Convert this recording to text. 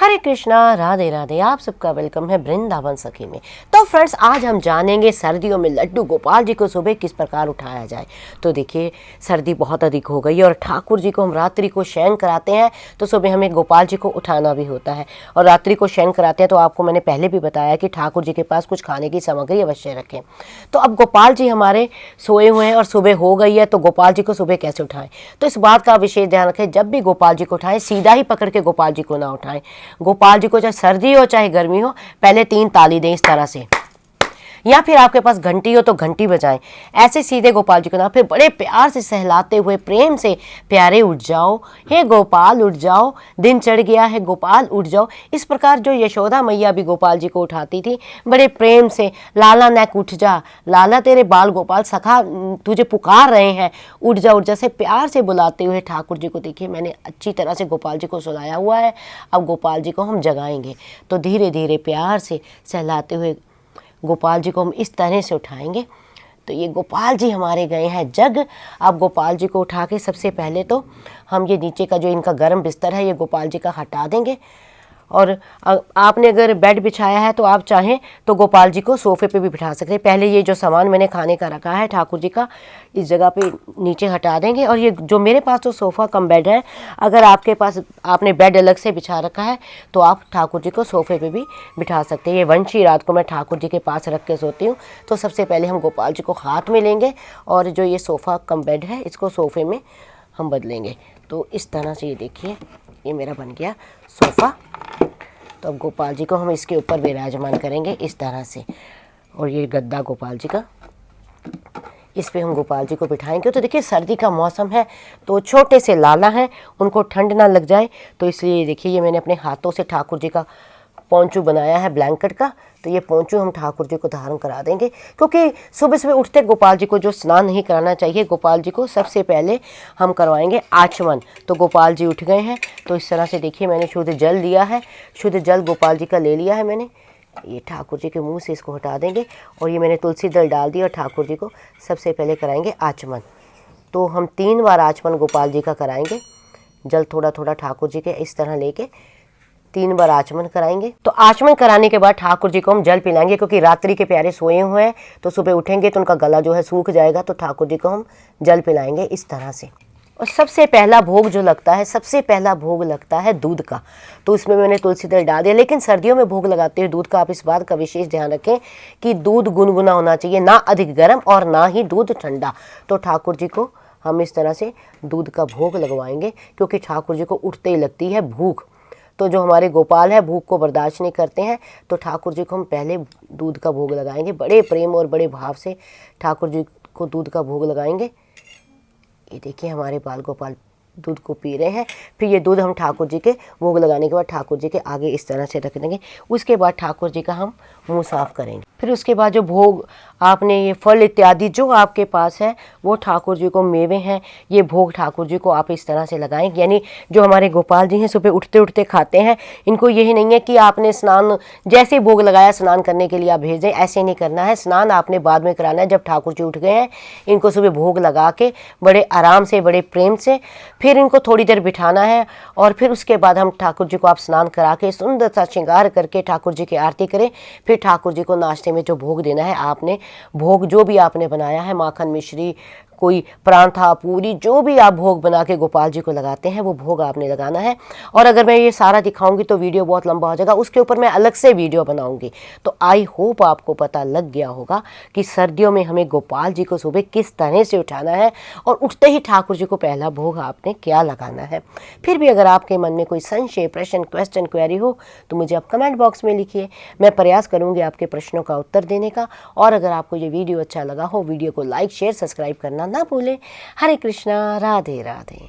हरे कृष्णा, राधे राधे। आप सबका वेलकम है वृंदावन सखी में। तो फ्रेंड्स, आज हम जानेंगे सर्दियों में लड्डू गोपाल जी को सुबह किस प्रकार उठाया जाए। तो देखिए, सर्दी बहुत अधिक हो गई है और ठाकुर जी को हम रात्रि को शयन कराते हैं, तो सुबह हमें गोपाल जी को उठाना भी होता है। और रात्रि को शयन कराते हैं तो आपको मैंने पहले भी बताया कि ठाकुर जी के पास कुछ खाने की सामग्री अवश्य रखें। तो अब गोपाल जी हमारे सोए हुए हैं और सुबह हो गई है, तो गोपाल जी को सुबह कैसे उठाएं। तो इस बात का विशेष ध्यान रखें, जब भी गोपाल जी को उठाएं सीधा ही पकड़ के गोपाल जी को ना उठाएं। गोपाल जी को चाहे सर्दी हो चाहे गर्मी हो, पहले 3 ताली दें इस तरह से, या फिर आपके पास घंटी हो तो घंटी बजाएं। ऐसे सीधे गोपाल जी को ना, फिर बड़े प्यार से सहलाते हुए प्रेम से, प्यारे उठ जाओ, हे गोपाल उठ जाओ, दिन चढ़ गया है गोपाल उठ जाओ। इस प्रकार जो यशोदा मैया भी गोपाल जी को उठाती थी, बड़े प्रेम से, लाला नैक उठ जा, लाला तेरे बाल गोपाल सखा तुझे पुकार रहे हैं, उठ जा से प्यार से बुलाते हुए ठाकुर जी को। देखिए, मैंने अच्छी तरह से गोपाल जी को सुलाया हुआ है। अब गोपाल जी को हम जगाएंगे, तो धीरे धीरे प्यार से सहलाते हुए गोपाल जी को हम इस तरह से उठाएंगे। तो ये गोपाल जी हमारे गए हैं जग। अब गोपाल जी को उठा के सबसे पहले तो हम ये नीचे का जो इनका गर्म बिस्तर है ये गोपाल जी का हटा देंगे। और आपने अगर बेड बिछाया है तो आप चाहें तो गोपाल जी को सोफे पे भी बिठा सकते हैं। पहले ये जो सामान मैंने खाने का रखा है ठाकुर जी का, इस जगह पे नीचे हटा देंगे। और ये जो मेरे पास तो सोफ़ा कम बेड है, अगर आपके पास आपने बेड अलग से बिछा रखा है तो आप ठाकुर जी को सोफे पे भी बिठा सकते हैं। ये वंशी रात को मैं ठाकुर जी के पास रख के सोती हूँ। तो सबसे पहले हम गोपाल जी को हाथ में लेंगे और जो ये सोफ़ा कम बेड है इसको सोफे में हम बदलेंगे। तो इस तरह से ये देखिए, ये मेरा बन गया सोफ़ा। तो अब गोपाल जी को हम इसके ऊपर विराजमान करेंगे इस तरह से। और ये गद्दा गोपाल जी का, इस पे हम गोपाल जी को बिठाएंगे। तो देखिए, सर्दी का मौसम है तो छोटे से लाला हैं, उनको ठंड ना लग जाए, तो इसलिए देखिए ये मैंने अपने हाथों से ठाकुर जी का पोंचू बनाया है ब्लैंकेट का। तो ये पोंचू हम ठाकुर जी को धारण करा देंगे, क्योंकि सुबह सुबह उठते गोपाल जी को जो स्नान नहीं कराना चाहिए, गोपाल जी को सबसे पहले हम करवाएंगे आचमन। तो गोपाल जी उठ गए हैं, तो इस तरह से देखिए मैंने शुद्ध जल दिया है, शुद्ध जल गोपाल जी का ले लिया है मैंने। ये ठाकुर जी के मुंह से इसको हटा देंगे और ये मैंने तुलसी दल डाल दिया और ठाकुर जी को सबसे पहले कराएंगे आचमन। तो हम 3 बार आचमन गोपाल जी का कराएंगे। जल थोड़ा थोड़ा ठाकुर जी के इस तरह लेके 3 बार आचमन कराएंगे। तो आचमन कराने के बाद ठाकुर जी को हम जल पिलाएंगे, क्योंकि रात्रि के प्यारे सोए हुए हैं, तो सुबह उठेंगे तो उनका गला जो है सूख जाएगा। तो ठाकुर जी को हम जल पिलाएंगे इस तरह से। और सबसे पहला भोग जो लगता है, सबसे पहला भोग लगता है दूध का। तो इसमें मैंने तुलसी दल डाल दिया। लेकिन सर्दियों में भोग लगाते हुए दूध का आप इस बात का विशेष ध्यान रखें कि दूध गुनगुना होना चाहिए, ना अधिक गर्म और ना ही दूध ठंडा। तो ठाकुर जी को हम इस तरह से दूध का भोग लगवाएंगे, क्योंकि ठाकुर जी को उठते ही लगती है भूख। तो जो हमारे गोपाल है भूख को बर्दाश्त नहीं करते हैं, तो ठाकुर जी को हम पहले दूध का भोग लगाएंगे। बड़े प्रेम और बड़े भाव से ठाकुर जी को दूध का भोग लगाएंगे। ये देखिए, हमारे बाल गोपाल दूध को पी रहे हैं। फिर ये दूध हम ठाकुर जी के भोग लगाने के बाद ठाकुर जी के आगे इस तरह से रख देंगे। उसके बाद ठाकुर जी का हम मुंह साफ करेंगे। फिर उसके बाद जो भोग आपने ये फल इत्यादि जो आपके पास है वो ठाकुर जी को, मेवे हैं, ये भोग ठाकुर जी को आप इस तरह से लगाएंगे। यानी जो हमारे गोपाल जी हैं सुबह उठते उठते खाते हैं, इनको यही नहीं है कि आपने स्नान जैसे भोग लगाया स्नान करने के लिए आप भेज दें, ऐसे नहीं करना है। स्नान आपने बाद में कराना है। जब ठाकुर जी उठ गए हैं, इनको सुबह भोग लगा के बड़े आराम से, बड़े प्रेम से फिर इनको थोड़ी देर बिठाना है। और फिर उसके बाद हम ठाकुर जी को आप स्नान करा के सुंदर सा श्रृंगार करके ठाकुर जी की आरती करें। फिर ठाकुर जी को नाश्ते में जो भोग देना है, आपने भोग जो भी आपने बनाया है, माखन मिश्री, कोई परांठा, पूरी, जो भी आप भोग बना के गोपाल जी को लगाते हैं वो भोग आपने लगाना है। और अगर मैं ये सारा दिखाऊंगी तो वीडियो बहुत लंबा हो जाएगा, उसके ऊपर मैं अलग से वीडियो बनाऊंगी। तो आई होप आपको पता लग गया होगा कि सर्दियों में हमें गोपाल जी को सुबह किस तरह से उठाना है और उठते ही ठाकुर जी को पहला भोग आपने क्या लगाना है। फिर भी अगर आपके मन में कोई संशय, प्रश्न, क्वेश्चन, क्वेरी हो तो मुझे आप कमेंट बॉक्स में लिखिए। मैं प्रयास करूँगी आपके प्रश्नों का उत्तर देने का। और अगर आपको ये वीडियो अच्छा लगा हो, वीडियो को लाइक, शेयर, सब्सक्राइब करना ना भूलें। हरे कृष्णा, राधे राधे।